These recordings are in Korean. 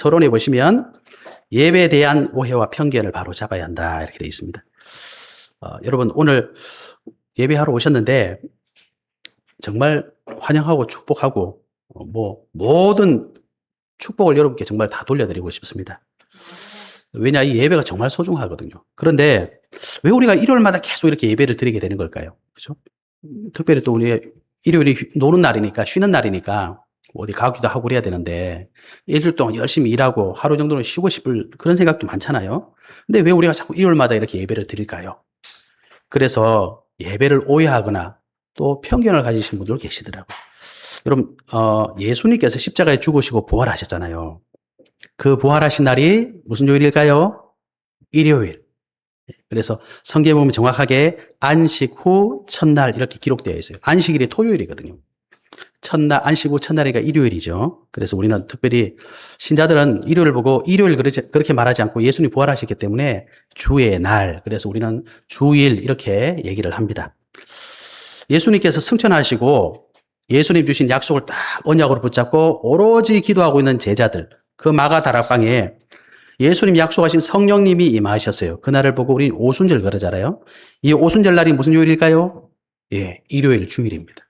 서론에 보시면 예배에 대한 오해와 편견을 바로 잡아야 한다 이렇게 되어 있습니다. 여러분 오늘 예배하러 오셨는데 정말 환영하고 축복하고 모든 축복을 여러분께 정말 다 돌려드리고 싶습니다. 왜냐 이 예배가 정말 소중하거든요. 그런데 왜 우리가 일요일마다 계속 이렇게 예배를 드리게 되는 걸까요? 그렇죠? 특별히 또 우리 일요일이 노는 날이니까 쉬는 날이니까 어디 가기도 하고 그래야 되는데 일주일 동안 열심히 일하고 하루 정도는 쉬고 싶을 그런 생각도 많잖아요. 근데 왜 우리가 자꾸 일요일마다 이렇게 예배를 드릴까요? 그래서 예배를 오해하거나 또 편견을 가지신 분들 계시더라고요. 여러분 예수님께서 십자가에 죽으시고 부활하셨잖아요. 그 부활하신 날이 무슨 요일일까요? 일요일. 그래서 성경에 보면 정확하게 안식 후 첫날 이렇게 기록되어 있어요. 안식일이 토요일이거든요. 첫날, 안식 후 첫날이니까 일요일이죠. 그래서 우리는 특별히 신자들은 일요일을 보고 일요일 그렇게 말하지 않고 예수님 부활하셨기 때문에 주의 날, 그래서 우리는 주일 이렇게 얘기를 합니다. 예수님께서 승천하시고 예수님 주신 약속을 딱 언약으로 붙잡고 오로지 기도하고 있는 제자들, 그 마가 다락방에 예수님 약속하신 성령님이 임하셨어요. 그날을 보고 우리는 오순절 그러잖아요. 이 오순절 날이 무슨 요일일까요? 예, 일요일 주일입니다.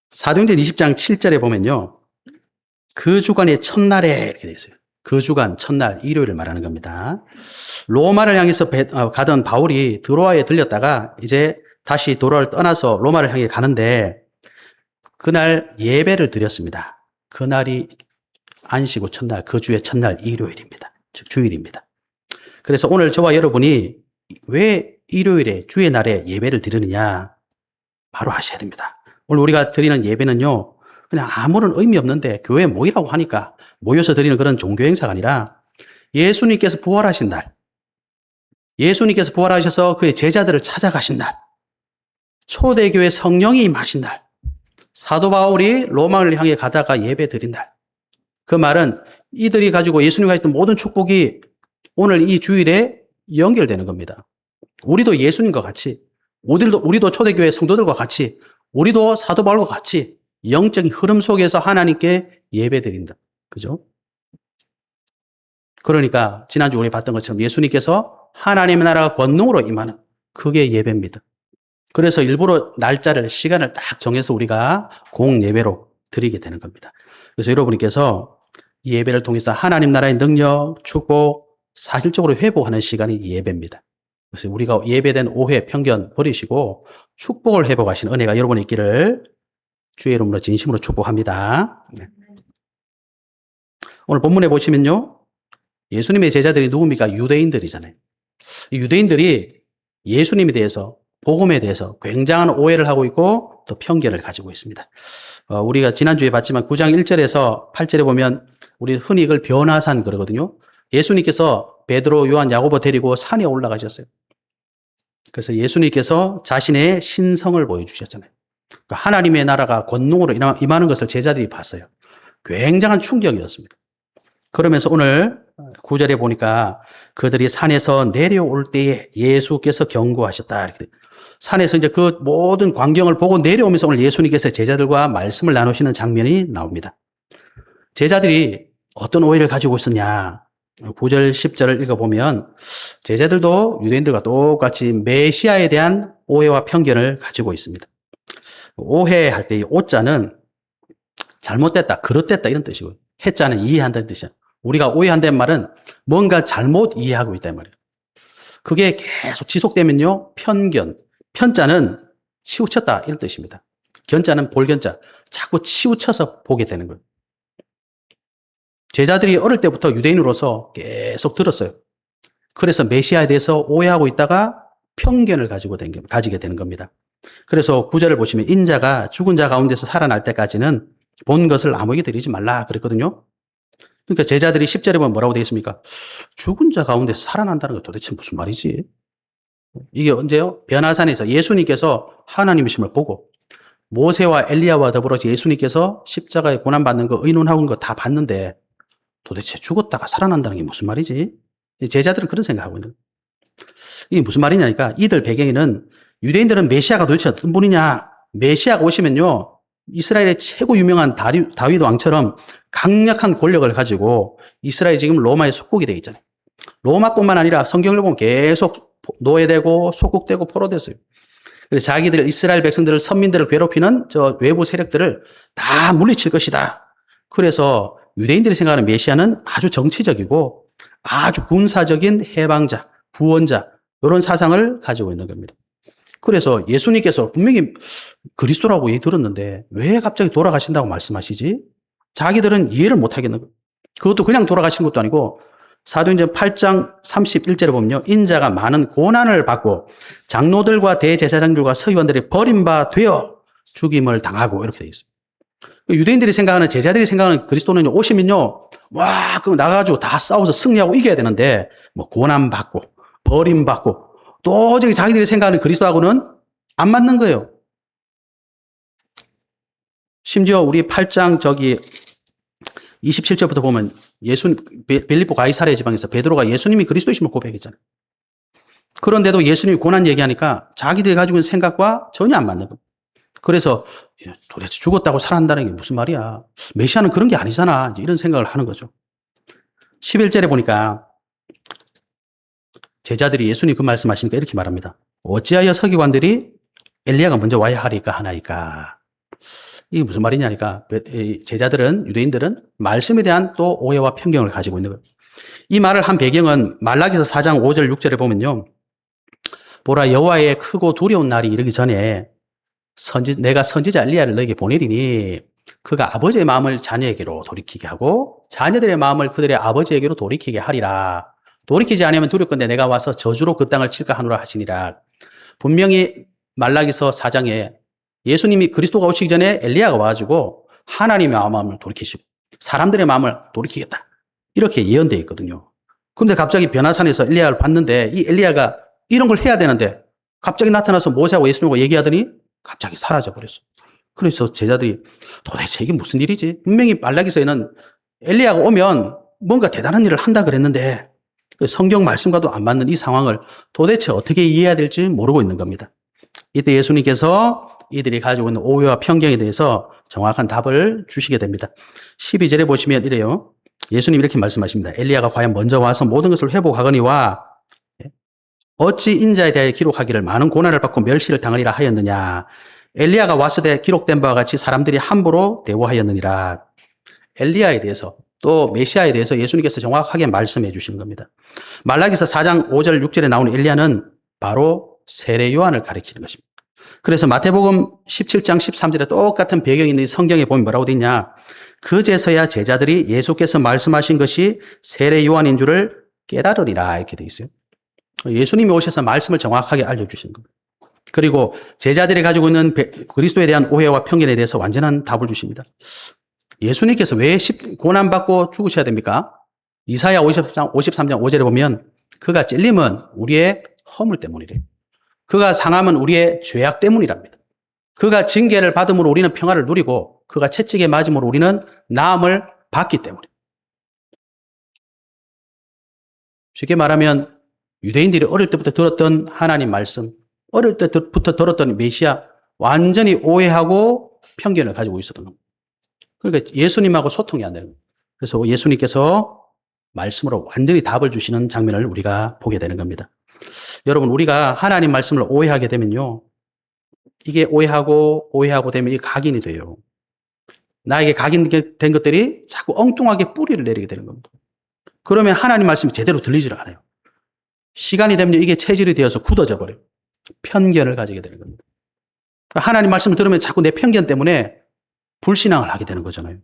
사도행전 20장 7절에 보면요. 그 주간의 첫날에 이렇게 되어 있어요. 그 주간 첫날 일요일을 말하는 겁니다. 로마를 향해서 가던 바울이 드로아에 들렸다가 이제 다시 도로를 떠나서 로마를 향해 가는데 그날 예배를 드렸습니다. 그날이 안식 후 첫날, 그 주의 첫날 일요일입니다. 즉 주일입니다. 그래서 오늘 저와 여러분이 왜 일요일에 주의 날에 예배를 드리느냐 바로 아셔야 됩니다. 오늘 우리가 드리는 예배는요, 그냥 아무런 의미 없는데 교회 모이라고 하니까 모여서 드리는 그런 종교 행사가 아니라 예수님께서 부활하신 날, 예수님께서 부활하셔서 그의 제자들을 찾아가신 날, 초대교회 성령이 임하신 날, 사도 바울이 로마를 향해 가다가 예배 드린 날, 그 말은 이들이 가지고 예수님과 했던 모든 축복이 오늘 이 주일에 연결되는 겁니다. 우리도 예수님과 같이, 우리도 초대교회 성도들과 같이, 우리도 사도 바울과 같이 영적인 흐름 속에서 하나님께 예배드린다. 그죠? 그러니까 지난주 우리 봤던 것처럼 예수님께서 하나님의 나라가 권능으로 임하는 그게 예배입니다. 그래서 일부러 날짜를, 시간을 딱 정해서 우리가 공예배로 드리게 되는 겁니다. 그래서 여러분께서 이 예배를 통해서 하나님 나라의 능력, 축복, 사실적으로 회복하는 시간이 예배입니다. 그래서 우리가 예배된 오해, 편견 버리시고 축복을 회복하시는 은혜가 여러분에 있기를 주의 이름으로 진심으로 축복합니다. 오늘 본문에 보시면요. 예수님의 제자들이 누굽니까? 유대인들이잖아요. 이 유대인들이 예수님에 대해서, 복음에 대해서 굉장한 오해를 하고 있고 또 편견을 가지고 있습니다. 우리가 지난주에 봤지만 9장 1절에서 8절에 보면 우리 흔히 이걸 변화산 그러거든요. 예수님께서 베드로, 요한, 야고보 데리고 산에 올라가셨어요. 그래서 예수님께서 자신의 신성을 보여주셨잖아요. 그러니까 하나님의 나라가 권능으로 임하는 것을 제자들이 봤어요. 굉장한 충격이었습니다. 그러면서 오늘 9절에 보니까 그들이 산에서 내려올 때에 예수께서 경고하셨다. 이렇게 산에서 이제 그 모든 광경을 보고 내려오면서 오늘 예수님께서 제자들과 말씀을 나누시는 장면이 나옵니다. 제자들이 어떤 오해를 가지고 있었냐. 9절, 10절을 읽어보면 제자들도 유대인들과 똑같이 메시아에 대한 오해와 편견을 가지고 있습니다. 오해할 때 이 오자는 잘못됐다, 그릇됐다 이런 뜻이고요. 해자는 이해한다는 뜻이야. 우리가 오해한다는 말은 뭔가 잘못 이해하고 있다는 말이에요. 그게 계속 지속되면요. 편견, 편자는 치우쳤다 이런 뜻입니다. 견자는 볼견자, 자꾸 치우쳐서 보게 되는 거예요. 제자들이 어릴 때부터 유대인으로서 계속 들었어요. 그래서 메시아에 대해서 오해하고 있다가 편견을 가지게 되는 겁니다. 그래서 9절을 보시면 인자가 죽은 자 가운데서 살아날 때까지는 본 것을 아무에게 드리지 말라 그랬거든요. 그러니까 제자들이 10절에 보면 뭐라고 되어 있습니까? 죽은 자 가운데서 살아난다는 게 도대체 무슨 말이지? 이게 언제요? 변화산에서 예수님께서 하나님이심을 보고 모세와 엘리야와 더불어 예수님께서 십자가에 고난받는 거 의논하고 거 다 봤는데 도대체 죽었다가 살아난다는 게 무슨 말이지? 제자들은 그런 생각하고 있는 거예요. 이게 무슨 말이냐니까 이들 배경에는 유대인들은 메시아가 도대체 어떤 분이냐? 메시아가 오시면요. 이스라엘의 최고 유명한 다윗 왕처럼 강력한 권력을 가지고 이스라엘이 지금 로마의 속국이 되어 있잖아요. 로마뿐만 아니라 성경을 보면 계속 노예되고 속국되고 포로됐어요. 그래서 자기들 이스라엘 백성들을 선민들을 괴롭히는 저 외부 세력들을 다 물리칠 것이다. 그래서 유대인들이 생각하는 메시아는 아주 정치적이고 아주 군사적인 해방자, 구원자 이런 사상을 가지고 있는 겁니다. 그래서 예수님께서 분명히 그리스도라고 얘기 들었는데 왜 갑자기 돌아가신다고 말씀하시지? 자기들은 이해를 못 하겠는 거예요. 그것도 그냥 돌아가신 것도 아니고 사도행전 8장 31절에 보면요. 인자가 많은 고난을 받고 장로들과 대제사장들과 서기관들이 버림받아 죽임을 당하고 이렇게 되어 있어요. 유대인들이 생각하는 제자들이 생각하는 그리스도는 오시면요. 와, 그럼 나가가지고 다 싸워서 승리하고 이겨야 되는데 뭐 고난받고 버림받고 도저히 자기들이 생각하는 그리스도하고는 안 맞는 거예요. 심지어 우리 8장 27절부터 보면 빌립보 가이사랴 지방에서 베드로가 예수님이 그리스도이심을 고백했잖아요. 그런데도 예수님이 고난 얘기하니까 자기들이 가지고 있는 생각과 전혀 안 맞는 거예요. 그래서 도대체 죽었다고 살아난다는 게 무슨 말이야. 메시아는 그런 게 아니잖아. 이런 생각을 하는 거죠. 11절에 보니까 제자들이 예수님 그 말씀하시니까 이렇게 말합니다. 어찌하여 서기관들이 엘리야가 먼저 와야 하리까 하나이까. 이게 무슨 말이냐니까 제자들은 유대인들은 말씀에 대한 또 오해와 편견을 가지고 있는 거예요. 이 말을 한 배경은 말라기서 4장 5절 6절에 보면요. 보라 여호와의 크고 두려운 날이 이르기 전에 내가 선지자 엘리야를 너에게 보내리니 그가 아버지의 마음을 자녀에게로 돌이키게 하고 자녀들의 마음을 그들의 아버지에게로 돌이키게 하리라. 돌이키지 않으면 두렵건대 내가 와서 저주로 그 땅을 칠까 하노라 하시니라. 분명히 말라기서 4장에 예수님이 그리스도가 오시기 전에 엘리야가 와가지고 하나님의 마음을 돌이키시고 사람들의 마음을 돌이키겠다. 이렇게 예언되어 있거든요. 근데 갑자기 변화산에서 엘리야를 봤는데 이 엘리야가 이런 걸 해야 되는데 갑자기 나타나서 모세하고 예수님하고 얘기하더니 갑자기 사라져버렸어. 그래서 제자들이 도대체 이게 무슨 일이지? 분명히 말라기서에는 엘리야가 오면 뭔가 대단한 일을 한다 그랬는데 성경 말씀과도 안 맞는 이 상황을 도대체 어떻게 이해해야 될지 모르고 있는 겁니다. 이때 예수님께서 이들이 가지고 있는 오해와 편견에 대해서 정확한 답을 주시게 됩니다. 12절에 보시면 이래요. 예수님 이렇게 말씀하십니다. 엘리야가 과연 먼저 와서 모든 것을 회복하거니와 어찌 인자에 대하여 기록하기를 많은 고난을 받고 멸시를 당하리라 하였느냐. 엘리야가 왔을 때 기록된 바와 같이 사람들이 함부로 대우하였느니라. 엘리야에 대해서 또 메시아에 대해서 예수님께서 정확하게 말씀해 주시는 겁니다. 말라기서 4장 5절 6절에 나오는 엘리야는 바로 세례 요한을 가리키는 것입니다. 그래서 마태복음 17장 13절에 똑같은 배경이 있는 성경에 보면 뭐라고 되어 있냐. 그제서야 제자들이 예수께서 말씀하신 것이 세례 요한인 줄을 깨달으리라 이렇게 되어 있어요. 예수님이 오셔서 말씀을 정확하게 알려주시는 겁니다. 그리고 제자들이 가지고 있는 그리스도에 대한 오해와 편견에 대해서 완전한 답을 주십니다. 예수님께서 왜 고난받고 죽으셔야 됩니까? 이사야 53장 5절에 보면 그가 찔림은 우리의 허물 때문이래요. 그가 상함은 우리의 죄악 때문이랍니다. 그가 징계를 받음으로 우리는 평화를 누리고 그가 채찍에 맞음으로 우리는 나음을 받기 때문에. 쉽게 말하면 유대인들이 어릴 때부터 들었던 하나님 말씀, 어릴 때부터 들었던 메시아 완전히 오해하고 편견을 가지고 있었던 겁니다. 그러니까 예수님하고 소통이 안 되는 거예요. 그래서 예수님께서 말씀으로 완전히 답을 주시는 장면을 우리가 보게 되는 겁니다. 여러분, 우리가 하나님 말씀을 오해하게 되면요. 이게 오해하고 되면 이게 각인이 돼요. 나에게 각인된 것들이 자꾸 엉뚱하게 뿌리를 내리게 되는 겁니다. 그러면 하나님 말씀이 제대로 들리지를 않아요. 시간이 되면 이게 체질이 되어서 굳어져 버려요. 편견을 가지게 되는 겁니다. 하나님 말씀을 들으면 자꾸 내 편견 때문에 불신앙을 하게 되는 거잖아요.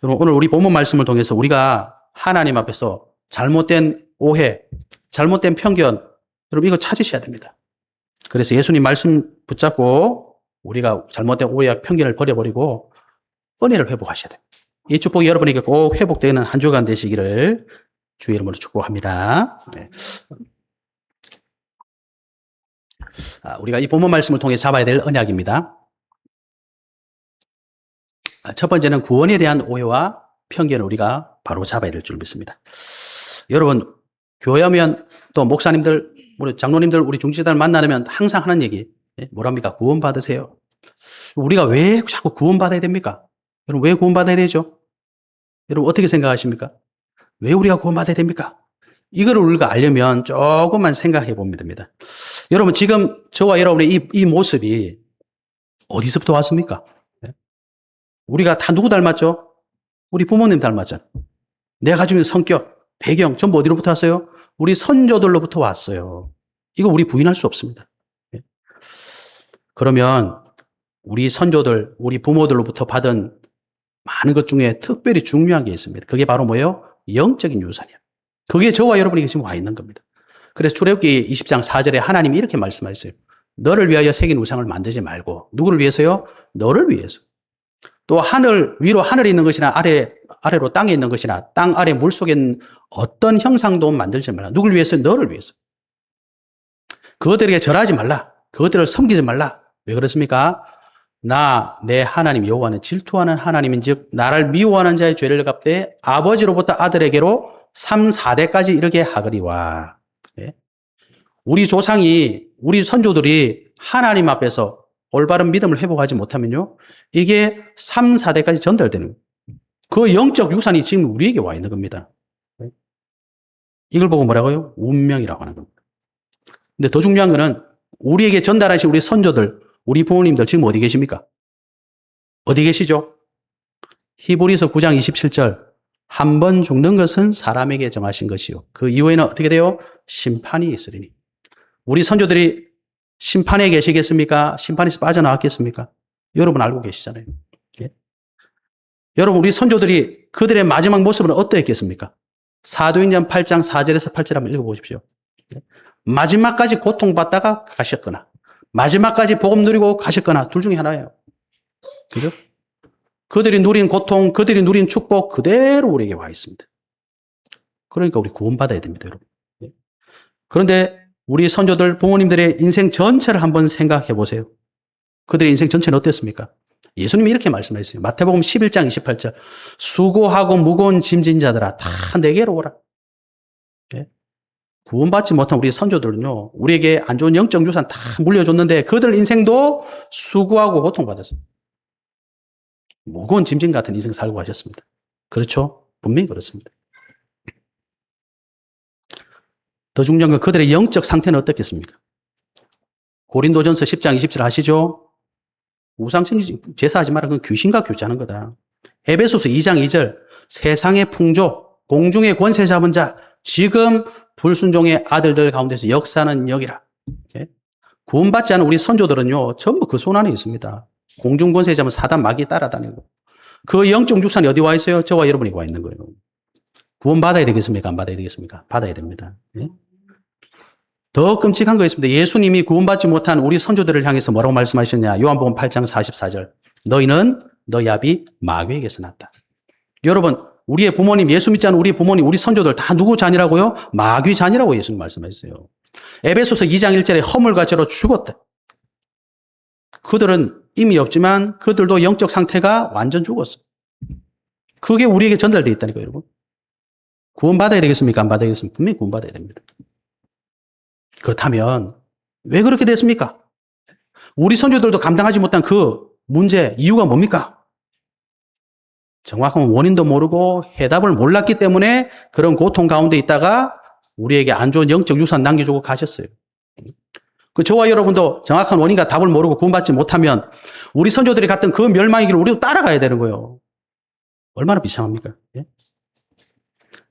여러분, 오늘 우리 본문 말씀을 통해서 우리가 하나님 앞에서 잘못된 오해, 잘못된 편견, 여러분 이거 찾으셔야 됩니다. 그래서 예수님 말씀 붙잡고 우리가 잘못된 오해와 편견을 버려버리고 은혜를 회복하셔야 돼요. 이 축복이 여러분에게 꼭 회복되는 한 주간 되시기를 주의 이름으로 축복합니다. 네. 우리가 이 본문 말씀을 통해 잡아야 될 언약입니다. 첫 번째는 구원에 대한 오해와 편견을 우리가 바로 잡아야 될 줄 믿습니다. 여러분, 교회하면 또 목사님들, 우리 장로님들, 우리 중직자들 만나면 항상 하는 얘기, 뭐랍니까? 구원 받으세요. 우리가 왜 자꾸 구원받아야 됩니까? 여러분, 왜 구원받아야 되죠? 여러분, 어떻게 생각하십니까? 왜 우리가 구원받아야 됩니까? 이거를 우리가 알려면 조금만 생각해 보면 됩니다. 여러분, 지금 저와 여러분의 이 모습이 어디서부터 왔습니까? 우리가 다 누구 닮았죠? 우리 부모님 닮았잖아요. 내가 가지고 있는 성격, 배경, 전부 어디로부터 왔어요? 우리 선조들로부터 왔어요. 이거 우리 부인할 수 없습니다. 그러면 우리 선조들, 우리 부모들로부터 받은 많은 것 중에 특별히 중요한 게 있습니다. 그게 바로 뭐예요? 영적인 유산이에요. 그게 저와 여러분에게 지금 와 있는 겁니다. 그래서 출애굽기 20장 4절에 하나님이 이렇게 말씀하셨어요. 너를 위하여 새긴 우상을 만들지 말고 누구를 위해서요? 너를 위해서. 또 하늘 위로 하늘에 있는 것이나 아래로 땅에 있는 것이나 땅 아래 물속에 있는 어떤 형상도 만들지 말라. 누구를 위해서? 너를 위해서. 그것들에게 절하지 말라. 그것들을 섬기지 말라. 왜 그렇습니까? 내 하나님 여호와는 질투하는 하나님인즉 나를 미워하는 자의 죄를 갚되 아버지로부터 아들에게로 3, 4대까지 이렇게 하거니와. 우리 조상이, 우리 선조들이 하나님 앞에서 올바른 믿음을 회복하지 못하면요, 이게 3, 4대까지 전달되는 거예요. 그 영적 유산이 지금 우리에게 와 있는 겁니다. 이걸 보고 뭐라고요? 운명이라고 하는 겁니다. 근데 더 중요한 거는 우리에게 전달하신 우리 선조들, 우리 부모님들 지금 어디 계십니까? 어디 계시죠? 히브리서 9장 27절. 한 번 죽는 것은 사람에게 정하신 것이요. 그 이후에는 어떻게 돼요? 심판이 있으리니. 우리 선조들이 심판에 계시겠습니까? 심판에서 빠져나왔겠습니까? 여러분 알고 계시잖아요. 예? 여러분, 우리 선조들이 그들의 마지막 모습은 어떠했겠습니까? 사도행전 8장 4절에서 8절 한번 읽어보십시오. 예? 마지막까지 고통받다가 가셨거나 마지막까지 복음 누리고 가셨거나 둘 중에 하나예요. 그죠? 그들이 누린 고통, 그들이 누린 축복 그대로 우리에게 와 있습니다. 그러니까 우리 구원받아야 됩니다, 여러분. 그런데 우리 선조들, 부모님들의 인생 전체를 한번 생각해 보세요. 그들의 인생 전체는 어땠습니까? 예수님이 이렇게 말씀하셨어요. 마태복음 11장 28절. 수고하고 무거운 짐진 자들아 다 내게로 오라. 구원받지 못한 우리 선조들은요, 우리에게 안 좋은 영적 유산 다 물려줬는데 그들 인생도 수고하고 고통받았습니다. 무거운 짐진 같은 인생 살고 가셨습니다. 그렇죠? 분명히 그렇습니다. 더 중요한 건 그들의 영적 상태는 어떻겠습니까? 고린도전서 10장 20절 아시죠? 우상신 제사하지 마라. 그건 귀신과 교제하는 거다. 에베소서 2장 2절. 세상의 풍조, 공중의 권세 잡은 자, 지금 불순종의 아들들 가운데서 역사는 여기라. 구원받지 않은 우리 선조들은요, 전부 그 손 안에 있습니다. 공중 권세 잡은 사단 마귀 따라다니고. 그 영적 유산이 어디 와 있어요? 저와 여러분이 와 있는 거예요. 구원 받아야 되겠습니까? 안 받아야 되겠습니까? 받아야 됩니다. 더 끔찍한 거 있습니다. 예수님이 구원받지 못한 우리 선조들을 향해서 뭐라고 말씀하셨냐? 요한복음 8장 44절. 너희는 너희 아비 마귀에게서 났다. 여러분, 우리의 부모님, 예수 믿지 않은 우리 부모님, 우리 선조들 다 누구 자녀라고요? 마귀 자녀라고 예수님 말씀하셨어요. 에베소서 2장 1절에 허물과 죄로 죽었다. 그들은 힘이 없지만 그들도 영적 상태가 완전 죽었어. 그게 우리에게 전달되어 있다니까요, 여러분. 구원받아야 되겠습니까? 안 받아야 되겠습니까? 분명히 구원받아야 됩니다. 그렇다면 왜 그렇게 됐습니까? 우리 선조들도 감당하지 못한 그 문제, 이유가 뭡니까? 정확한 원인도 모르고 해답을 몰랐기 때문에 그런 고통 가운데 있다가 우리에게 안 좋은 영적 유산 남겨주고 가셨어요. 그 저와 여러분도 정확한 원인과 답을 모르고 구원받지 못하면 우리 선조들이 갔던 그 멸망의 길을 우리도 따라가야 되는 거예요. 얼마나 비참합니까? 예?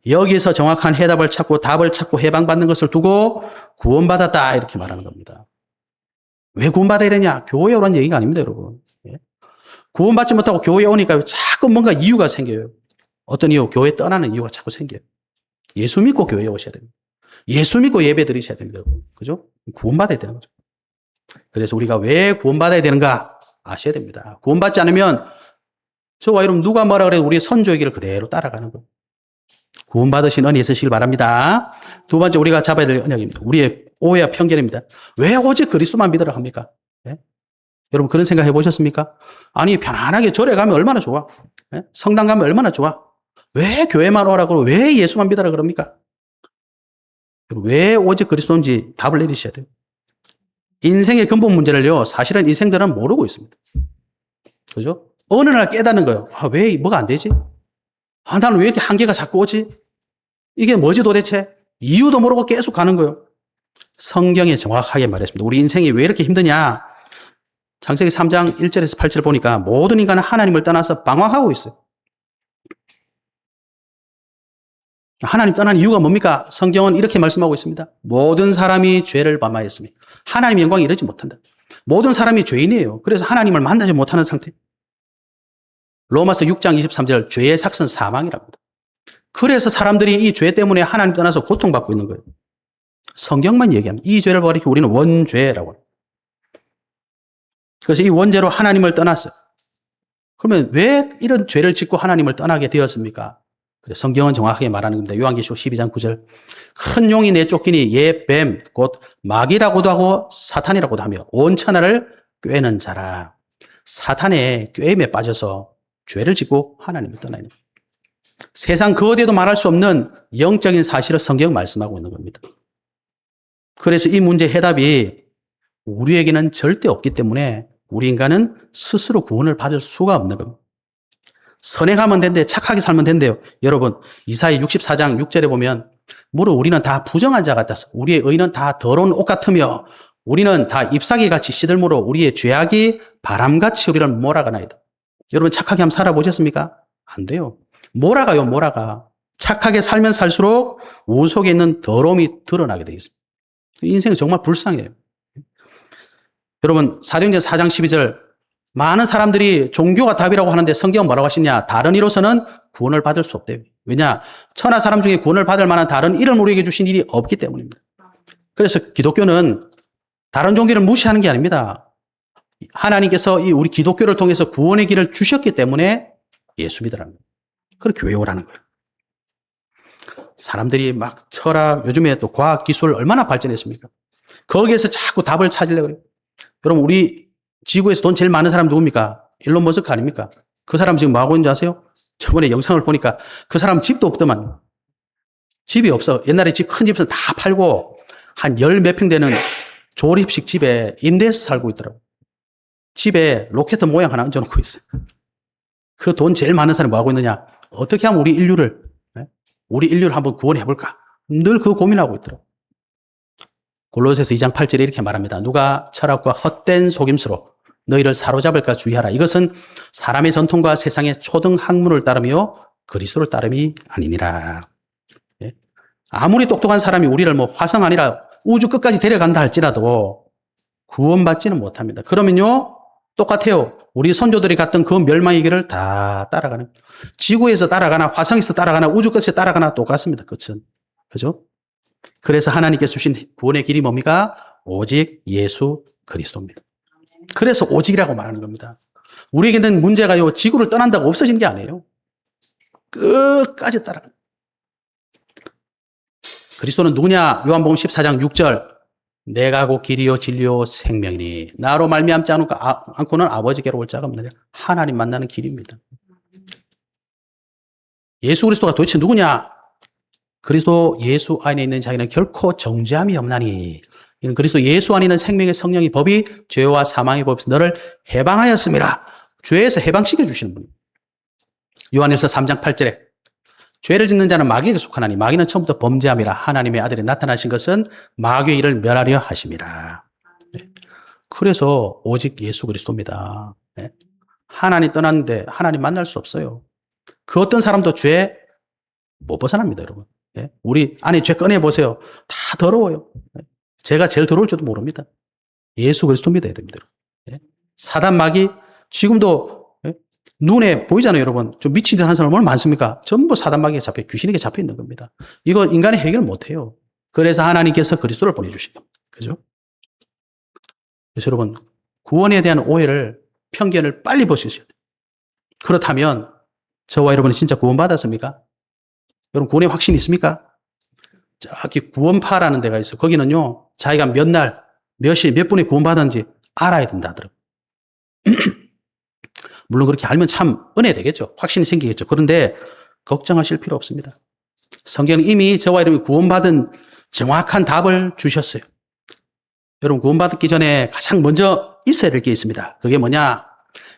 여기서 정확한 해답을 찾고 답을 찾고 해방받는 것을 두고 구원받았다 이렇게 말하는 겁니다. 왜 구원받아야 되냐? 교회에 오라는 얘기가 아닙니다, 여러분. 예? 구원받지 못하고 교회에 오니까 자꾸 뭔가 이유가 생겨요. 어떤 이유? 교회 떠나는 이유가 자꾸 생겨요. 예수 믿고 교회에 오셔야 됩니다. 예수 믿고 예배 드리셔야 됩니다, 여러분. 그죠? 구원받아야 되는 거죠. 그래서 우리가 왜 구원받아야 되는가 아셔야 됩니다. 구원받지 않으면 저와 여러분 누가 뭐라 그래도 우리 선조의 길을 그대로 따라가는 거예요. 구원받으신 은혜 있으시길 바랍니다. 두 번째 우리가 잡아야 될 언약입니다. 우리의 오해와 편견입니다. 왜 오직 그리스도만 믿으라 합니까? 예? 여러분 그런 생각 해보셨습니까? 아니 편안하게 절에 가면 얼마나 좋아. 예? 성당 가면 얼마나 좋아. 왜 교회만 오라고 왜 예수만 믿으라 그럽니까? 왜 오직 그리스도인지 답을 내리셔야 돼요. 인생의 근본 문제를요, 사실은 인생들은 모르고 있습니다. 그죠? 어느 날 깨닫는 거예요. 아, 왜, 뭐가 안 되지? 아, 나는 왜 이렇게 한계가 자꾸 오지? 이게 뭐지 도대체? 이유도 모르고 계속 가는 거예요. 성경에 정확하게 말했습니다. 우리 인생이 왜 이렇게 힘드냐? 창세기 3장 1절에서 8절 보니까 모든 인간은 하나님을 떠나서 방황하고 있어요. 하나님 떠난 이유가 뭡니까? 성경은 이렇게 말씀하고 있습니다. 모든 사람이 죄를 범하였으니 하나님의 영광이 이르지 못한다. 모든 사람이 죄인이에요. 그래서 하나님을 만나지 못하는 상태. 로마서 6장 23절 죄의 삭은 사망이랍니다. 그래서 사람들이 이 죄 때문에 하나님 떠나서 고통받고 있는 거예요. 성경만 얘기합니다. 이 죄를 가리켜 우리는 원죄라고 합니다. 그래서 이 원죄로 하나님을 떠났어요. 그러면 왜 이런 죄를 짓고 하나님을 떠나게 되었습니까? 그래서 성경은 정확하게 말하는 겁니다. 요한계시록 12장 9절. 큰 용이 내쫓기니 옛 뱀, 곧 마귀라고도 하고 사탄이라고도 하며 온 천하를 꿰는 자라. 사탄의 꿰임에 빠져서 죄를 짓고 하나님을 떠나야 됩니다. 세상 그 어디에도 말할 수 없는 영적인 사실을 성경 말씀하고 있는 겁니다. 그래서 이 문제 해답이 우리에게는 절대 없기 때문에 우리 인간은 스스로 구원을 받을 수가 없는 겁니다. 선행하면 된대, 착하게 살면 된대요. 여러분, 이사야 64장 6절에 보면 무릇 우리는 다 부정한 자 같아서 우리의 의는 다 더러운 옷 같으며 우리는 다 잎사귀 같이 시들므로 우리의 죄악이 바람같이 우리를 몰아가나이다. 여러분 착하게 한번 살아보셨습니까? 안 돼요. 몰아가요, 몰아가. 착하게 살면 살수록 우리 속에 있는 더러움이 드러나게 되어 있습니다. 인생은 정말 불쌍해요. 여러분 사도행전 4장 12절 많은 사람들이 종교가 답이라고 하는데 성경은 뭐라고 하시냐? 다른 이로서는 구원을 받을 수 없대요. 왜냐? 천하 사람 중에 구원을 받을 만한 다른 일을 우리에게 주신 일이 없기 때문입니다. 그래서 기독교는 다른 종교를 무시하는 게 아닙니다. 하나님께서 이 우리 기독교를 통해서 구원의 길을 주셨기 때문에 예수 믿으라는 거예요. 그렇게 외우라는 거예요. 사람들이 막 철학, 요즘에 또 과학 기술 얼마나 발전했습니까? 거기에서 자꾸 답을 찾으려고 그래요. 여러분 우리 지구에서 돈 제일 많은 사람 누굽니까? 일론 머스크 아닙니까? 그 사람 지금 뭐 하고 있는지 아세요? 저번에 영상을 보니까 그 사람 집도 없더만. 집이 없어. 옛날에 집 큰 집에서 다 팔고 한 열 몇 평 되는 조립식 집에 임대해서 살고 있더라고요. 집에 로켓 모양 하나 얹어놓고 있어요. 그 돈 제일 많은 사람이 뭐 하고 있느냐? 어떻게 하면 우리 인류를 한번 구원해볼까? 늘 그 고민하고 있더라고요. 골로새서 2장 8절에 이렇게 말합니다. 누가 철학과 헛된 속임수로 너희를 사로잡을까 주의하라. 이것은 사람의 전통과 세상의 초등 학문을 따르며 그리스도를 따름이 아니니라. 아무리 똑똑한 사람이 우리를 뭐 화성 아니라 우주 끝까지 데려간다 할지라도 구원받지는 못합니다. 그러면요 똑같아요. 우리 선조들이 갔던 그 멸망의 길을 다 따라가는, 지구에서 따라가나 화성에서 따라가나 우주 끝에 따라가나 똑같습니다. 끝은. 그죠? 그래서 하나님께서 주신 구원의 길이 뭡니까? 오직 예수 그리스도입니다. 그래서 오직이라고 말하는 겁니다. 우리에게는 문제가요, 지구를 떠난다고 없어지는 게 아니에요. 끝까지 따라가는. 그리스도는 누구냐? 요한복음 14장 6절. 내가 곧 길이요 진리요 생명이니 나로 말미암지 않고는 아버지께로 올 자가 없느니라. 하나님 만나는 길입니다. 예수 그리스도가 도대체 누구냐? 그리스도 예수 안에 있는 자에는 결코 정죄함이 없나니 이는 그리스도 예수 안에 있는 생명의 성령의 법이 죄와 사망의 법에서 너를 해방하였음이라. 죄에서 해방시켜 주시는 분입니다. 요한일서 3장 8절에 죄를 짓는 자는 마귀에게 속하나니 마귀는 처음부터 범죄함이라. 하나님의 아들이 나타나신 것은 마귀의 일을 멸하려 하심이라. 그래서 오직 예수 그리스도입니다. 하나님 떠났는데 하나님 만날 수 없어요. 그 어떤 사람도 죄 못 벗어납니다, 여러분. 우리 안에 죄 꺼내보세요. 다 더러워요. 제가 제일 더러울 줄도 모릅니다. 예수 그리스도 믿어야 됩니다. 사단 마귀 지금도 눈에 보이잖아요, 여러분. 좀 미친 듯 하는 사람 얼마나 많습니까? 전부 사단 마귀에 귀신에게 잡혀 있는 겁니다. 이거 인간이 해결 못 해요. 그래서 하나님께서 그리스도를 보내주신 겁니다. 그죠? 그래서 여러분, 구원에 대한 오해를, 편견을 빨리 벗으셔야 돼요. 그렇다면 저와 여러분이 진짜 구원받았습니까? 여러분 구원의 확신이 있습니까? 저기 구원파라는 데가 있어요. 거기는요, 자기가 몇 날, 몇 시, 몇 분에 구원받았는지 알아야 된다 하더라고요. 물론 그렇게 알면 참 은혜 되겠죠. 확신이 생기겠죠. 그런데 걱정하실 필요 없습니다. 성경은 이미 저와 여러분이 구원받은 정확한 답을 주셨어요. 여러분 구원받기 전에 가장 먼저 있어야 될 게 있습니다. 그게 뭐냐?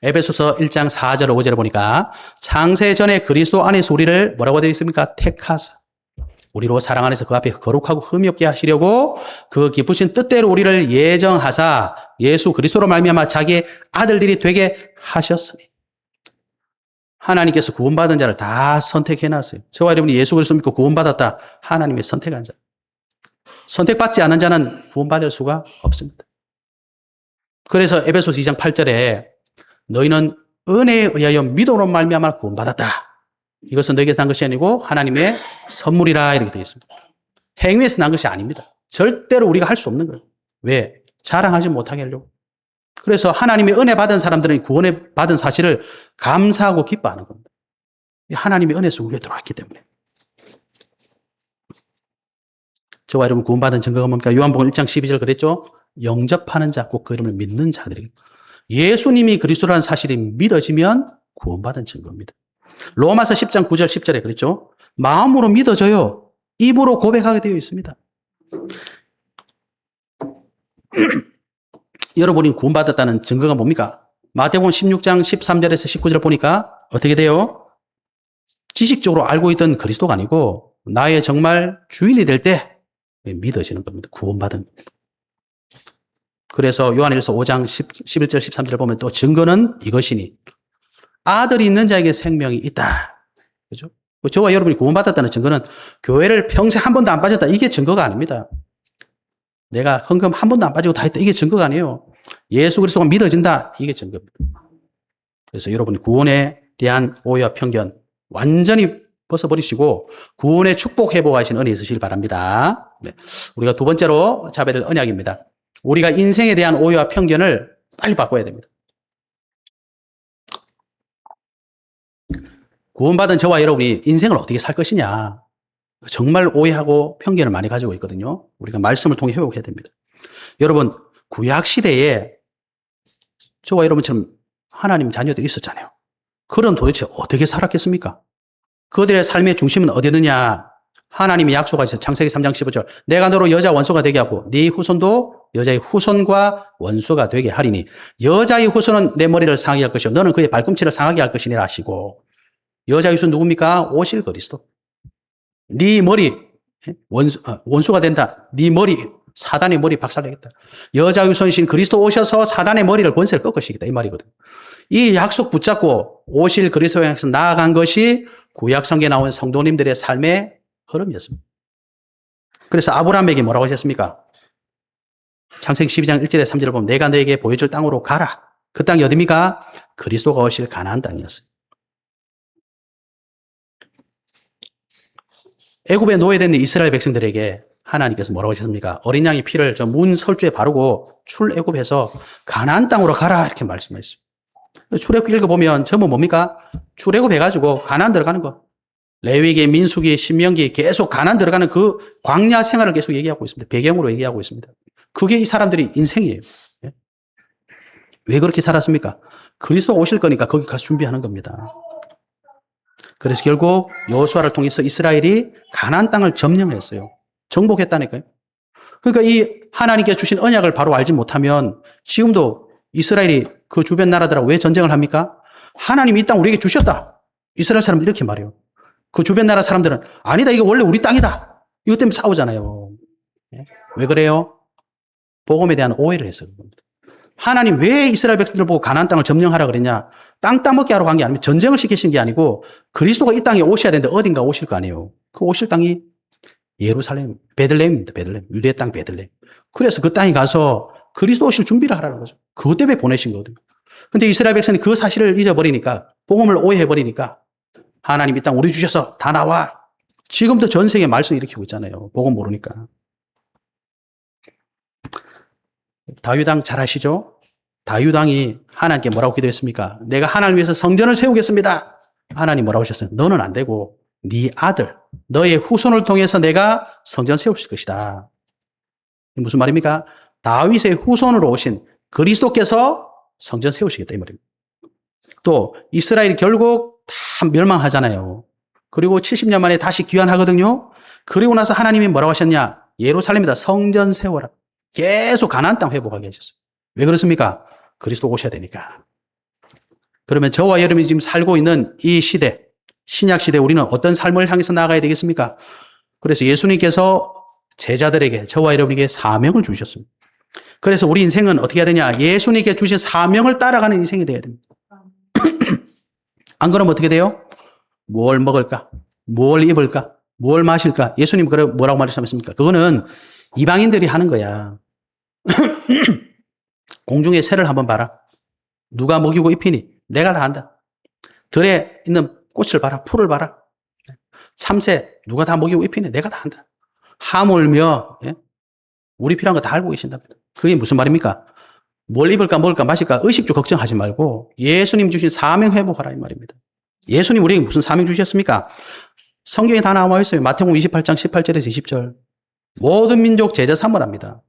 에베소서 1장 4절 5절을 보니까 창세 전에 그리스도 안에서 우리를 뭐라고 되어 있습니까? 택하사 우리로 사랑 안에서 그 앞에 거룩하고 흠이 없게 하시려고 그 기쁘신 뜻대로 우리를 예정하사 예수 그리스도로 말미암아 자기의 아들들이 되게 하셨으니 하나님께서 구원받은 자를 다 선택해놨어요. 저와 여러분이 예수 그리스도 믿고 구원받았다. 하나님의 선택한 자. 선택받지 않은 자는 구원받을 수가 없습니다. 그래서 에베소서 2장 8절에 너희는 은혜에 의하여 믿음으로 말미암아 구원받았다. 이것은 너에게서 난 것이 아니고 하나님의 선물이라 이렇게 되어 있습니다. 행위에서 난 것이 아닙니다. 절대로 우리가 할 수 없는 거예요. 왜? 자랑하지 못하게 하려고. 그래서 하나님의 은혜 받은 사람들은 구원을 받은 사실을 감사하고 기뻐하는 겁니다. 하나님의 은혜에서 우리에 들어왔기 때문에. 저와 여러분 구원받은 증거가 뭡니까? 요한복음 1장 12절 그랬죠? 영접하는 자, 꼭 그 이름을 믿는 자들이. 예수님이 그리스도라는 사실이 믿어지면 구원받은 증거입니다. 로마서 10장 9절 10절에 그랬죠? 마음으로 믿어져요. 입으로 고백하게 되어 있습니다. 여러분이 구원받았다는 증거가 뭡니까? 마태복음 16장 13절에서 19절 보니까 어떻게 돼요? 지식적으로 알고 있던 그리스도가 아니고 나의 정말 주인이 될 때 믿어지는 겁니다. 구원받은. 그래서 요한일서 5장 11절 13절 보면 또 증거는 이것이니 아들이 있는 자에게 생명이 있다. 그죠? 저와 여러분이 구원받았다는 증거는 교회를 평생 한 번도 안 빠졌다. 이게 증거가 아닙니다. 내가 헌금 한 번도 안 빠지고 다 했다. 이게 증거가 아니에요. 예수 그리스도가 믿어진다. 이게 증거입니다. 그래서 여러분 구원에 대한 오해와 편견 완전히 벗어버리시고 구원의 축복 회복하신 은혜 있으시길 바랍니다. 네. 우리가 두 번째로 잡아야 될 언약입니다. 우리가 인생에 대한 오해와 편견을 빨리 바꿔야 됩니다. 구원받은 저와 여러분이 인생을 어떻게 살 것이냐. 정말 오해하고 편견을 많이 가지고 있거든요. 우리가 말씀을 통해 회복해야 됩니다. 여러분, 구약시대에 저와 여러분처럼 하나님 자녀들이 있었잖아요. 그럼 도대체 어떻게 살았겠습니까? 그들의 삶의 중심은 어디 있느냐? 하나님이 약속하셔서 창세기 3장 15절 내가 너로 여자 원수가 되게 하고 네 후손도 여자의 후손과 원수가 되게 하리니 여자의 후손은 내 머리를 상하게 할 것이요 너는 그의 발꿈치를 상하게 할 것이니라 하시고 여자의 후손 누굽니까? 오실 그리스도. 네 머리 원수가 된다. 네 머리 사단의 머리 박살내겠다. 여자의 후손이신 그리스도 오셔서 사단의 머리를 권세를 꺾으시겠다 이 말이거든. 이 약속 붙잡고 오실 그리스도에 향해서 나아간 것이 구약성경에 나온 성도님들의 삶의 흐름이었습니다. 그래서 아브라함에게 뭐라고 하셨습니까? 창세기 12장 1절에 3절을 보면 내가 너에게 보여줄 땅으로 가라. 그 땅이 어디입니까? 그리스도가 오실 가나안 땅이었어요. 애굽에 노예된 이스라엘 백성들에게 하나님께서 뭐라고 하셨습니까? 어린 양의 피를 저 문 설주에 바르고 출애굽해서 가나안 땅으로 가라 이렇게 말씀하셨어요. 출애굽 읽어보면 전부 뭡니까? 출애굽 해가지고 가나안 들어가는 거. 레위기, 민수기, 신명기 계속 가나안 들어가는 그 광야 생활을 계속 얘기하고 있습니다. 배경으로 얘기하고 있습니다. 그게 이 사람들이 인생이에요. 왜 그렇게 살았습니까? 그리스도 오실 거니까 거기 가서 준비하는 겁니다. 그래서 결국 여호수아를 통해서 이스라엘이 가나안 땅을 점령했어요. 정복했다니까요. 그러니까 이 하나님께 주신 언약을 바로 알지 못하면 지금도 이스라엘이 그 주변 나라들하고 왜 전쟁을 합니까? 하나님이 이 땅 우리에게 주셨다. 이스라엘 사람들이 이렇게 말해요. 그 주변 나라 사람들은 아니다. 이거 원래 우리 땅이다. 이것 때문에 싸우잖아요. 왜 그래요? 복음에 대한 오해를 해서 그럽니다. 하나님 왜 이스라엘 백성들을 보고 가나안 땅을 점령하라 그랬냐? 땅 따먹게 하러 간 게 아니고 전쟁을 시키신 게 아니고 그리스도가 이 땅에 오셔야 되는데 어딘가 오실 거 아니에요. 그 오실 땅이 예루살렘, 베들레헴입니다. 베들레헴. 유대 땅 베들레헴. 그래서 그 땅에 가서 그리스도 오실 준비를 하라는 거죠. 그것 때문에 보내신 거거든요. 근데 이스라엘 백성이 그 사실을 잊어버리니까 복음을 오해해버리니까 하나님 이 땅 우리 주셔서 다 나와. 지금도 전 세계 말썽 일으키고 있잖아요. 복음 모르니까. 다윗왕 잘 아시죠? 다윗왕이 하나님께 뭐라고 기도했습니까? 내가 하나님을 위해서 성전을 세우겠습니다. 하나님 뭐라고 하셨어요? 너는 안 되고 네 아들, 너의 후손을 통해서 내가 성전 세우실 것이다. 무슨 말입니까? 다윗의 후손으로 오신 그리스도께서 성전 세우시겠다 이 말입니다. 또 이스라엘이 결국 다 멸망하잖아요. 그리고 70년 만에 다시 귀환하거든요. 그리고 나서 하나님이 뭐라고 하셨냐? 예루살렘에다 성전 세워라. 계속 가나안 땅 회복하게 하셨어요. 왜 그렇습니까? 그리스도 오셔야 되니까. 그러면 저와 여러분이 지금 살고 있는 이 시대, 신약 시대 우리는 어떤 삶을 향해서 나아가야 되겠습니까? 그래서 예수님께서 제자들에게, 저와 여러분에게 사명을 주셨습니다. 그래서 우리 인생은 어떻게 해야 되냐? 예수님께 주신 사명을 따라가는 인생이 되어야 됩니다. 안 그러면 어떻게 돼요? 뭘 먹을까? 뭘 입을까? 뭘 마실까? 예수님 뭐라고 말씀하셨습니까? 그거는 이방인들이 하는 거야. 공중의 새를 한번 봐라. 누가 먹이고 입히니? 내가 다 한다. 들에 있는 꽃을 봐라. 풀을 봐라. 참새 누가 다 먹이고 입히니? 내가 다 한다. 하물며 우리 필요한 거 다 알고 계신답니다. 그게 무슨 말입니까? 뭘 입을까 먹을까 마실까 의식주 걱정하지 말고 예수님 주신 사명 회복하라 이 말입니다. 예수님 우리에게 무슨 사명 주셨습니까? 성경에 다 나와 있어요. 마태복음 28장 18절에서 20절. 모든 민족 제자 삼으랍니다.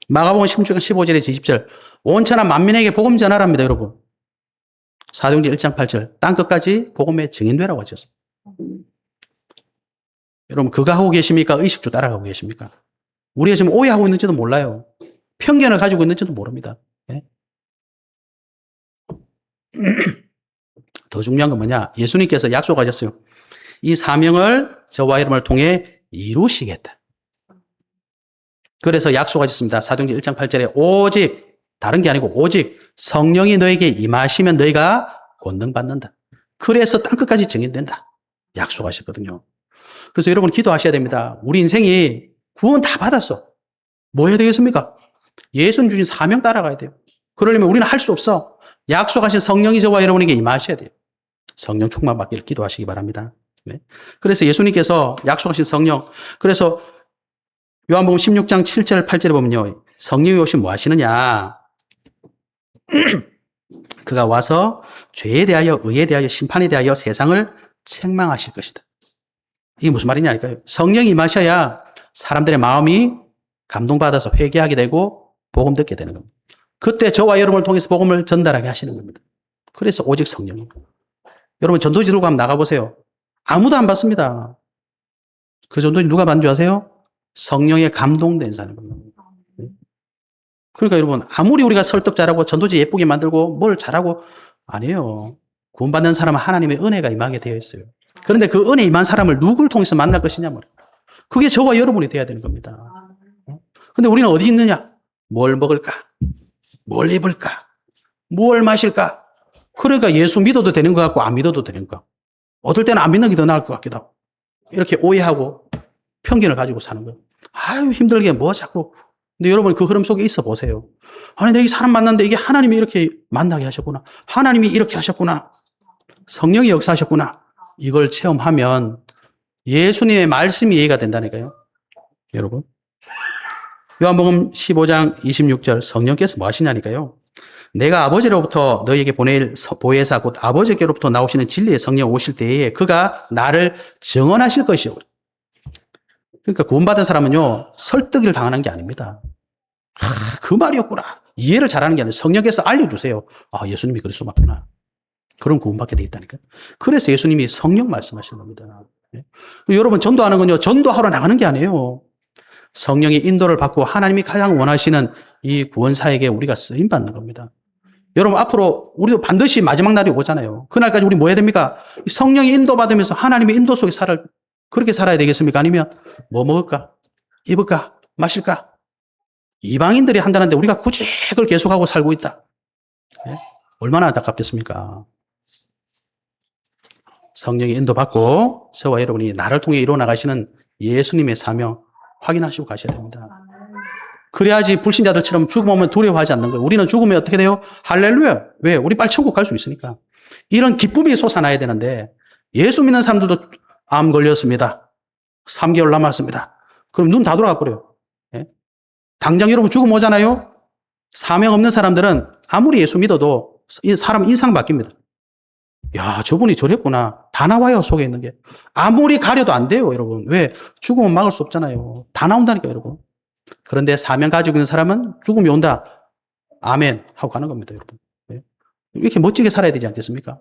마가복음 16장 15절에서 20절. 온천한 만민에게 복음 전하랍니다, 여러분. 사도행전 1장 8절. 땅끝까지 복음의 증인되라고 하셨습니다. 여러분 그거 하고 계십니까? 의식주 따라가고 계십니까? 우리가 지금 오해하고 있는지도 몰라요. 편견을 가지고 있는지도 모릅니다. 네? 더 중요한 건 뭐냐? 예수님께서 약속하셨어요. 이 사명을 저와 여러분을 통해 이루시겠다. 그래서 약속하셨습니다. 사도행전 1장 8절에 오직 다른 게 아니고 오직 성령이 너에게 임하시면 너희가 권능받는다. 그래서 땅끝까지 증인된다. 약속하셨거든요. 그래서 여러분 기도하셔야 됩니다. 우리 인생이 구원 다 받았어. 뭐 해야 되겠습니까? 예수님 주신 사명 따라가야 돼요. 그러려면 우리는 할 수 없어. 약속하신 성령이 저와 여러분에게 임하셔야 돼요. 성령 충만 받기를 기도하시기 바랍니다. 네. 그래서 예수님께서 약속하신 성령, 그래서 요한복음 16장 7절 8절에 보면요. 성령이 오시면 뭐 하시느냐? 그가 와서 죄에 대하여 의에 대하여 심판에 대하여 세상을 책망하실 것이다. 이게 무슨 말이냐니까요. 성령이 임하셔야 사람들의 마음이 감동받아서 회개하게 되고 복음 듣게 되는 겁니다. 그때 저와 여러분을 통해서 복음을 전달하게 하시는 겁니다. 그래서 오직 성령입니다. 여러분 전도지 들고 한번 나가보세요. 아무도 안 받습니다. 그 전도지 누가 받는 줄 아세요? 성령에 감동된 사람입니다. 그러니까 여러분 아무리 우리가 설득 잘하고 전도지 예쁘게 만들고 뭘 잘하고 아니에요. 구원받는 사람은 하나님의 은혜가 임하게 되어 있어요. 그런데 그 은혜 임한 사람을 누구를 통해서 만날 것이냐 말이에요. 그게 저와 여러분이 돼야 되는 겁니다. 근데 우리는 어디 있느냐? 뭘 먹을까? 뭘 입을까? 뭘 마실까? 그러니까 예수 믿어도 되는 것 같고 안 믿어도 되는 것 같고 어떨 때는 안 믿는 게 더 나을 것 같기도 하고 이렇게 오해하고 편견을 가지고 사는 거예요. 아유 힘들게 뭐 자꾸. 근데 여러분 그 흐름 속에 있어 보세요. 아니 내가 이 사람 만났는데 이게 하나님이 이렇게 만나게 하셨구나. 하나님이 이렇게 하셨구나. 성령이 역사하셨구나. 이걸 체험하면 예수님의 말씀이 이해가 된다니까요. 여러분. 요한복음 15장 26절 성령께서 뭐 하시냐니까요. 내가 아버지로부터 너희에게 보낼 보혜사 곧 아버지께로부터 나오시는 진리의 성령 오실 때에 그가 나를 증언하실 것이요. 그러니까 구원받은 사람은요. 설득을 당하는 게 아닙니다. 그 말이었구나. 이해를 잘하는 게 아니라 성령께서 알려주세요. 아 예수님이 그리스도 맞구나. 그런 구원받게 돼 있다니까요. 그래서 예수님이 성령 말씀하시는 겁니다. 여러분 전도하는 건요. 전도하러 나가는 게 아니에요. 성령의 인도를 받고 하나님이 가장 원하시는 이 구원사에게 우리가 쓰임받는 겁니다. 여러분 앞으로 우리도 반드시 마지막 날이 오잖아요. 그날까지 우리 뭐 해야 됩니까? 성령의 인도받으면서 하나님의 인도 속에 그렇게 살아야 되겠습니까? 아니면 뭐 먹을까? 입을까? 마실까? 이방인들이 한다는데 우리가 굳이 그걸 계속하고 살고 있다. 네? 얼마나 안타깝겠습니까? 성령의 인도받고 저와 여러분이 나를 통해 이루어나가시는 예수님의 사명 확인하시고 가셔야 됩니다. 그래야지 불신자들처럼 죽음 오면 두려워하지 않는 거예요. 우리는 죽으면 어떻게 돼요? 할렐루야. 왜? 우리 빨리 천국 갈 수 있으니까. 이런 기쁨이 솟아나야 되는데 예수 믿는 사람들도 암 걸렸습니다. 3개월 남았습니다. 그럼 눈 다 돌아가 버려요. 예? 당장 여러분 죽음 오잖아요. 사명 없는 사람들은 아무리 예수 믿어도 사람 인상 바뀝니다. 야, 저분이 저랬구나. 다 나와요, 속에 있는 게. 아무리 가려도 안 돼요, 여러분. 왜? 죽음은 막을 수 없잖아요. 다 나온다니까, 여러분. 그런데 사명 가지고 있는 사람은 죽음이 온다. 아멘. 하고 가는 겁니다, 여러분. 이렇게 멋지게 살아야 되지 않겠습니까?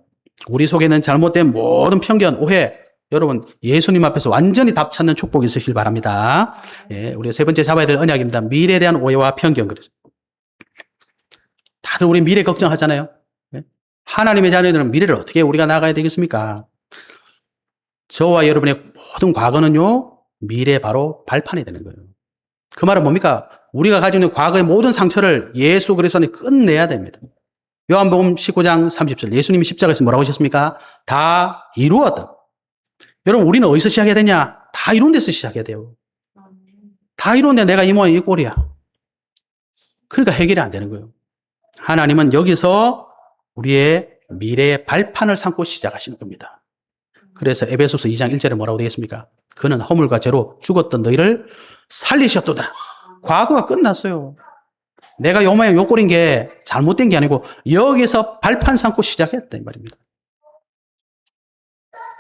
우리 속에는 잘못된 모든 편견, 오해, 여러분 예수님 앞에서 완전히 답 찾는 축복이 있으시길 바랍니다. 예, 우리가 세 번째 잡아야 될 언약입니다. 미래에 대한 오해와 편견. 그래서 다들 우리 미래 걱정하잖아요. 예? 하나님의 자녀들은 미래를 어떻게 우리가 나가야 되겠습니까? 저와 여러분의 모든 과거는요, 미래 바로 발판이 되는 거예요. 그 말은 뭡니까? 우리가 가지고 있는 과거의 모든 상처를 예수 그리스도 안에 끝내야 됩니다. 요한복음 19장 30절 예수님이 십자가에서 뭐라고 하셨습니까? 다 이루었다. 여러분 우리는 어디서 시작해야 되냐? 다 이룬 데서 시작해야 돼요. 다 이룬데 내가 이 모양 이 꼴이야. 그러니까 해결이 안 되는 거예요. 하나님은 여기서 우리의 미래의 발판을 삼고 시작하시는 겁니다. 그래서 에베소서 2장 1절에 뭐라고 되겠습니까? 그는 허물과 죄로 죽었던 너희를 살리셨도다. 과거가 끝났어요. 내가 요 모양 요 꼴인 게 잘못된 게 아니고 여기서 발판 삼고 시작했다 이 말입니다.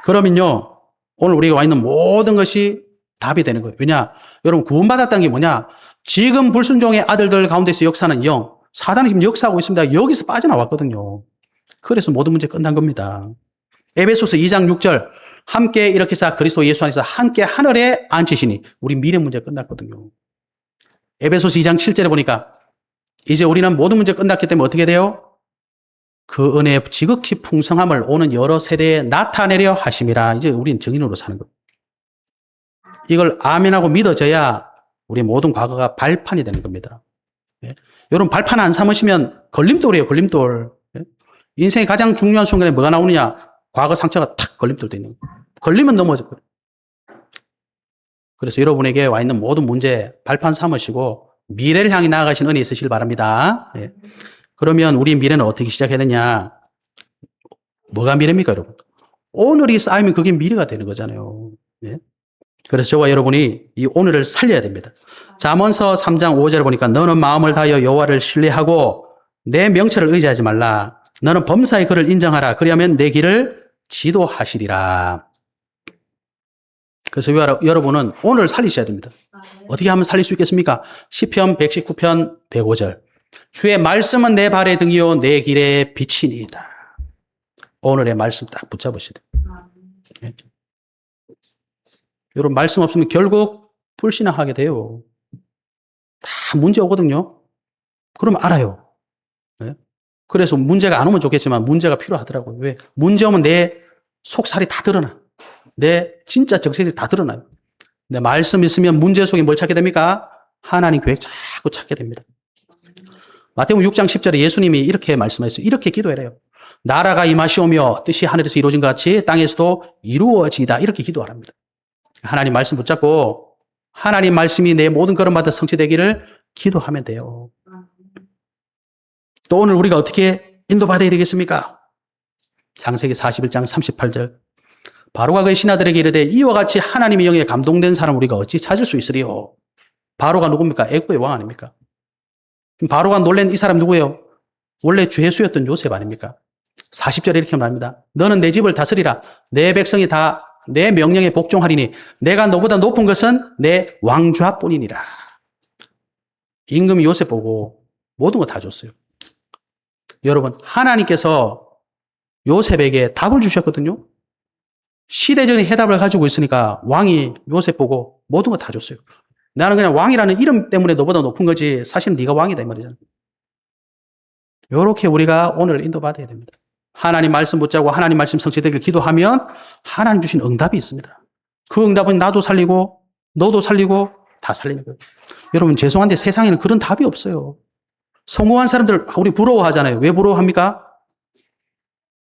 그러면요 오늘 우리가 와 있는 모든 것이 답이 되는 거예요. 왜냐? 여러분 구원받았다는 게 뭐냐? 지금 불순종의 아들들 가운데서 역사하는 영, 사단이 지금 역사하고 있습니다. 여기서 빠져나왔거든요. 그래서 모든 문제 끝난 겁니다. 에베소서 2장 6절 함께 이렇게 사 그리스도 예수 안에서 함께 하늘에 앉히시니 우리 미래 문제 끝났거든요. 에베소서 2장 7절에 보니까 이제 우리는 모든 문제 끝났기 때문에 어떻게 돼요? 그 은혜의 지극히 풍성함을 오는 여러 세대에 나타내려 하심이라. 이제 우리는 증인으로 사는 거예요. 이걸 아멘하고 믿어져야 우리 모든 과거가 발판이 되는 겁니다. 예? 여러분 발판 안 삼으시면 걸림돌이에요. 걸림돌. 예? 인생의 가장 중요한 순간에 뭐가 나오느냐? 과거 상처가 탁 걸림돌 되는 거예요. 걸리면 넘어져 버려요. 그래서 여러분에게 와 있는 모든 문제 발판 삼으시고 미래를 향해 나아가신 은혜 있으시길 바랍니다. 예. 그러면 우리 미래는 어떻게 시작해야 되냐? 뭐가 미래입니까, 여러분? 오늘이 쌓이면 그게 미래가 되는 거잖아요. 예. 그래서 저와 여러분이 이 오늘을 살려야 됩니다. 잠언서 3장 5절에 보니까 너는 마음을 다하여 여호와를 신뢰하고 내 명철을 의지하지 말라. 너는 범사의 그를 인정하라. 그리하면 내 길을 지도하시리라. 그래서 여러분은 오늘 살리셔야 됩니다. 어떻게 하면 살릴 수 있겠습니까? 시편 119편 105절 주의 말씀은 내 발의 등이요 내 길의 빛이니이다. 오늘의 말씀 딱 붙잡으셔야 돼요. 여러분 말씀 없으면 결국 불신앙하게 돼요. 다 문제 오거든요. 그러면 알아요. 네? 그래서 문제가 안 오면 좋겠지만 문제가 필요하더라고요. 왜? 문제 오면 내 속살이 다 드러나. 내 진짜 정체들이 다 드러나요. 내 말씀 있으면 문제 속에 뭘 찾게 됩니까? 하나님 계획 자꾸 찾게 됩니다. 마태복음 6장 10절에 예수님이 이렇게 말씀하셨어요. 이렇게 기도해래요. 나라가 임하시오며 뜻이 하늘에서 이루어진 것 같이 땅에서도 이루어지다. 이렇게 기도하랍니다. 하나님 말씀 붙잡고 하나님 말씀이 내 모든 걸음마다 성취되기를 기도하면 돼요. 또 오늘 우리가 어떻게 인도받아야 되겠습니까? 창세기 41장 38절 바로가 그의 신하들에게 이르되 이와 같이 하나님의 영에 감동된 사람 우리가 어찌 찾을 수 있으리요? 바로가 누굽니까? 애국의 왕 아닙니까? 바로가 놀란 이 사람 누구예요? 원래 죄수였던 요셉 아닙니까? 40절에 이렇게 말합니다. 너는 내 집을 다스리라. 내 백성이 다 내 명령에 복종하리니 내가 너보다 높은 것은 내 왕좌뿐이니라. 임금이 요셉 보고 모든 거 다 줬어요. 여러분 하나님께서 요셉에게 답을 주셨거든요. 시대적인 해답을 가지고 있으니까 왕이 요셉 보고 모든 거 다 줬어요. 나는 그냥 왕이라는 이름 때문에 너보다 높은 거지 사실은 네가 왕이다 이 말이잖아. 이렇게 우리가 오늘 인도받아야 됩니다. 하나님 말씀 붙잡고 하나님 말씀 성취되길 기도하면 하나님 주신 응답이 있습니다. 그 응답은 나도 살리고 너도 살리고 다 살리는 거예요. 여러분 죄송한데 세상에는 그런 답이 없어요. 성공한 사람들 우리 부러워하잖아요. 왜 부러워합니까?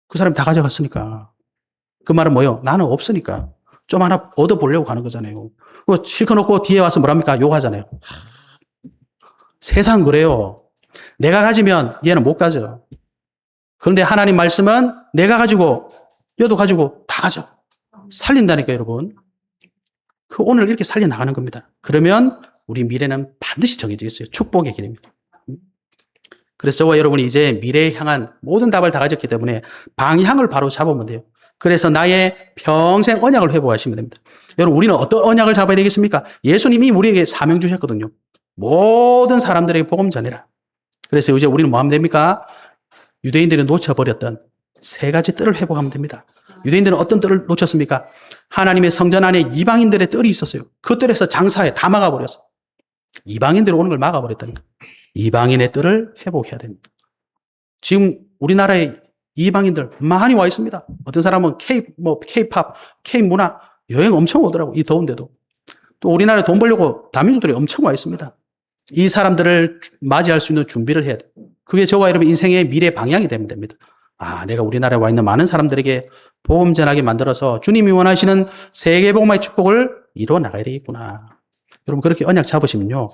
그 사람이 다 가져갔으니까. 그 말은 뭐예요? 나는 없으니까. 좀 하나 얻어보려고 가는 거잖아요. 실컷 놓고 뒤에 와서 뭐랍니까? 욕하잖아요. 세상 그래요. 내가 가지면 얘는 못 가져. 그런데 하나님 말씀은 내가 가지고 여도 가지고 다 가져. 살린다니까 여러분. 그 오늘 이렇게 살려나가는 겁니다. 그러면 우리 미래는 반드시 정해져 있어요. 축복의 길입니다. 그래서 저와 여러분이 이제 미래에 향한 모든 답을 다 가졌기 때문에 방향을 바로 잡으면 돼요. 그래서 나의 평생 언약을 회복하시면 됩니다. 여러분 우리는 어떤 언약을 잡아야 되겠습니까? 예수님이 우리에게 사명 주셨거든요. 모든 사람들에게 복음 전해라. 그래서 이제 우리는 뭐 하면 됩니까? 유대인들이 놓쳐버렸던 세 가지 뜰을 회복하면 됩니다. 유대인들은 어떤 뜰을 놓쳤습니까? 하나님의 성전 안에 이방인들의 뜰이 있었어요. 그 뜰에서 장사해 다 막아버렸어. 이방인들이 오는 걸 막아버렸다니까. 이방인의 뜰을 회복해야 됩니다. 지금 우리나라에 이방인들 많이 와 있습니다. 어떤 사람은 K-팝, K-문화 여행 엄청 오더라고. 이 더운데도. 또 우리나라에 돈 벌려고 다민족들이 엄청 와 있습니다. 이 사람들을 맞이할 수 있는 준비를 해야 돼. 그게 저와 여러분 인생의 미래 방향이 되면 됩니다. 아, 내가 우리나라에 와 있는 많은 사람들에게 복음 전하게 만들어서 주님이 원하시는 세계복음화의 축복을 이루어 나가야 되겠구나. 여러분 그렇게 언약 잡으시면요.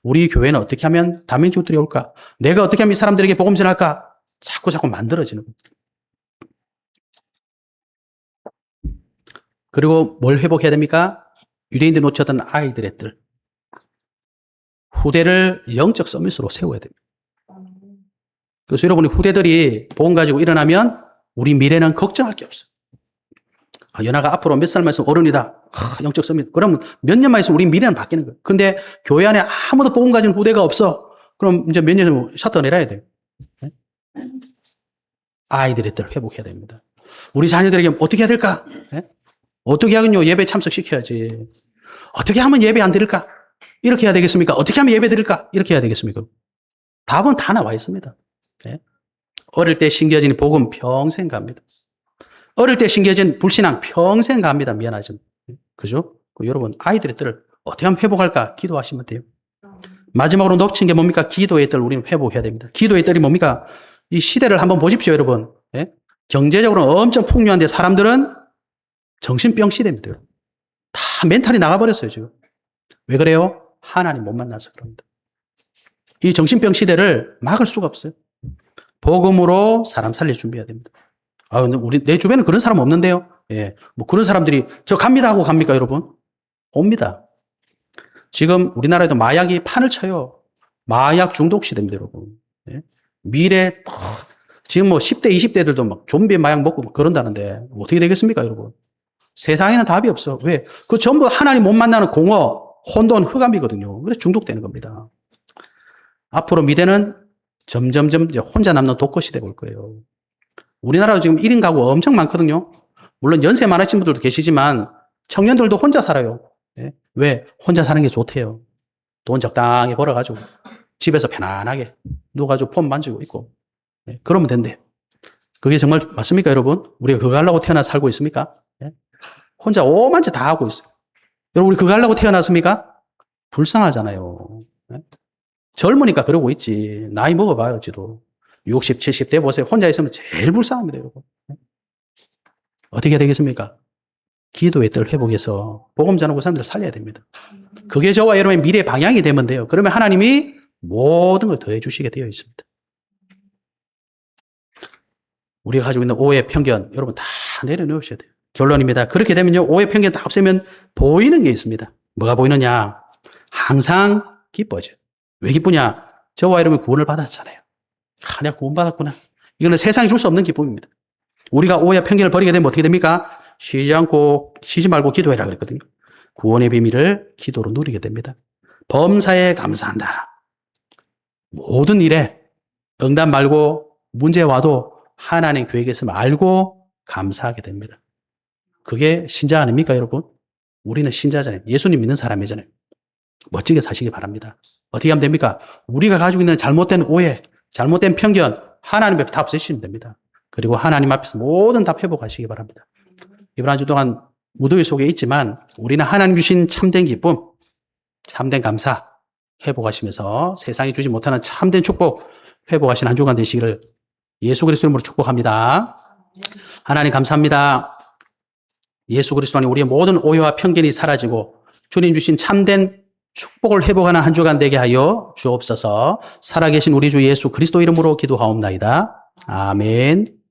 우리 교회는 어떻게 하면 다민족들이 올까? 내가 어떻게 하면 이 사람들에게 복음 전할까? 자꾸 만들어지는 겁니다. 그리고 뭘 회복해야 됩니까? 유대인들이 놓쳤던 아이들의 뜰. 후대를 영적 서밋으로 세워야 됩니다. 그래서 여러분이 후대들이 복음 가지고 일어나면 우리 미래는 걱정할 게 없어요. 연하가 앞으로 몇 살만 있으면 어른이다. 영적 서밋. 그러면 몇 년만 있으면 우리 미래는 바뀌는 거예요. 근데 교회 안에 아무도 복음 가진 후대가 없어. 그럼 이제 몇 년 전에 셔터 내려야 돼요. 아이들의 뜰 회복해야 됩니다. 우리 자녀들에게 어떻게 해야 될까? 어떻게 하긴요, 예배 참석시켜야지. 어떻게 하면 예배 안 드릴까? 이렇게 해야 되겠습니까? 어떻게 하면 예배 드릴까? 이렇게 해야 되겠습니까? 답은 다 나와 있습니다. 어릴 때 심겨진 복음 평생 갑니다. 어릴 때 심겨진 불신앙 평생 갑니다. 미안하지만. 그죠? 여러분, 아이들의 뜰을 어떻게 하면 회복할까? 기도하시면 돼요. 마지막으로 놓친 게 뭡니까? 기도의 뜰 우리는 회복해야 됩니다. 기도의 뜰이 뭡니까? 이 시대를 한번 보십시오, 여러분. 경제적으로 엄청 풍요한데 사람들은 정신병 시대입니다. 다 멘탈이 나가버렸어요, 지금. 왜 그래요? 하나님 못 만나서 그럽니다. 이 정신병 시대를 막을 수가 없어요. 복음으로 사람 살릴 준비해야 됩니다. 내 주변에 그런 사람 없는데요? 뭐 그런 사람들이 저 갑니다 하고 갑니까, 여러분? 옵니다. 지금 우리나라에도 마약이 판을 쳐요. 마약 중독 시대입니다, 여러분. 미래, 지금 뭐 10대, 20대들도 막 좀비 마약 먹고 그런다는데 어떻게 되겠습니까, 여러분? 세상에는 답이 없어. 왜? 그 전부 하나님 못 만나는 공허, 혼돈, 흑암이거든요. 그래서 중독되는 겁니다. 앞으로 미래는 점점점 이제 혼자 남는 독거 시대가 올 거예요. 우리나라 지금 1인 가구 엄청 많거든요. 물론 연세 많으신 분들도 계시지만 청년들도 혼자 살아요. 왜? 혼자 사는 게 좋대요. 돈 적당히 벌어가지고 집에서 편안하게 누워가지고 폰 만지고 있고 그러면 된대요. 그게 정말 맞습니까, 여러분? 우리가 그거 하려고 태어나 살고 있습니까? 혼자 오만 짓 다 하고 있어요. 여러분, 우리 그거 하려고 태어났습니까? 불쌍하잖아요. 젊으니까 그러고 있지. 나이 먹어봐요, 지도. 60, 70대 보세요. 혼자 있으면 제일 불쌍합니다, 여러분. 어떻게 해야 되겠습니까? 기도의 뜰 회복해서 복음 전하고 사람들을 살려야 됩니다. 그게 저와 여러분의 미래 방향이 되면 돼요. 그러면 하나님이 모든 걸 더해 주시게 되어 있습니다. 우리가 가지고 있는 오해, 편견, 여러분 다 내려놓으셔야 돼요. 결론입니다. 그렇게 되면요, 오해, 편견 다 없애면 보이는 게 있습니다. 뭐가 보이느냐? 항상 기뻐져요. 왜 기쁘냐? 저와 여러분이 구원을 받았잖아요. 내가 구원받았구나. 이거는 세상이 줄 수 없는 기쁨입니다. 우리가 오해, 편견을 버리게 되면 어떻게 됩니까? 쉬지 말고 기도해라 그랬거든요. 구원의 비밀을 기도로 누리게 됩니다. 범사에 감사한다. 모든 일에 응답 말고 문제 와도 하나님 계획에서 알고 감사하게 됩니다. 그게 신자 아닙니까, 여러분? 우리는 신자잖아요. 예수님 믿는 사람이잖아요. 멋지게 사시기 바랍니다. 어떻게 하면 됩니까? 우리가 가지고 있는 잘못된 오해, 잘못된 편견, 하나님 앞에 다 없애시면 됩니다. 그리고 하나님 앞에서 모든 다 회복하시기 바랍니다. 이번 한 주 동안 무더위 속에 있지만 우리는 하나님 주신 참된 기쁨, 참된 감사 회복하시면서 세상이 주지 못하는 참된 축복 회복하신 한 주간 되시기를 예수 그리스도 이름으로 축복합니다. 하나님 감사합니다. 예수 그리스도 안에 우리의 모든 오해와 편견이 사라지고 주님 주신 참된 축복을 회복하는 한 주간 되게 하여 주옵소서. 살아계신 우리 주 예수 그리스도 이름으로 기도하옵나이다. 아멘.